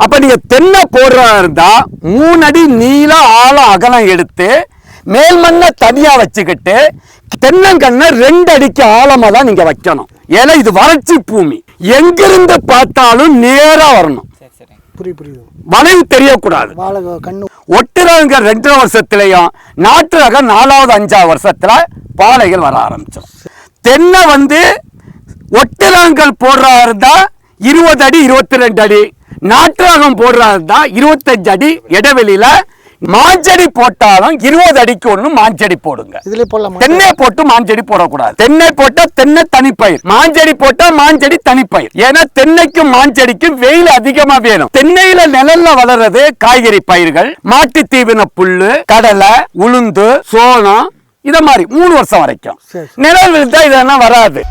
அப்ப நீங்க தென்னை போடுறதா இருந்தா 3 அடி நீள ஆழம் அகலம் எடுத்து மேல் மண்ணை தனியா வச்சுக்கிட்டு தென்னங்கண்ணை 2 அடிக்கு ஆழமா தான் நீங்க வைக்கணும். ஏன்னா இது வறட்சி பூமி, எங்கிருந்து பார்த்தாலும் நேரா வரணும். வளைவு தெரியக்கூடாது. ஒட்டு ரகங்கள் 2 வருஷத்துலயும் நாட்டு ரகம் 4வது 5வது வருஷத்துல பாலைகள் வர ஆரம்பிச்சிடும். தென்னை ஒட்டு ரகங்கள் போடுறதா இருந்தா 20 அடி 22 அடி, நாட்டு ரகம் போடுறதா இருந்தா 25 அடி இடைவெளியில மாஞ்செடி போட்டாலும் 20 அடிக்கு ஒண்ணு மாஞ்செடி போடுங்க. தென்னை போட்டு மாஞ்செடி போடக்கூடாது. தென்னை போட்டா தென்னை தனிப்பயிர், மாஞ்செடி போட்டா மாஞ்செடி தனிப்பயிர். ஏன்னா தென்னைக்கும் மாஞ்செடிக்கும் வெயில் அதிகமா வேணும். தென்னையில நிழல்ல வளர்றது காய்கறி பயிர்கள், மாட்டு தீவன புல்லு, கடலை, உளுந்து, சோளம், இத மாதிரி 3 வருஷம் வரைக்கும் நிழல் விழுந்தா இதெல்லாம் வராது.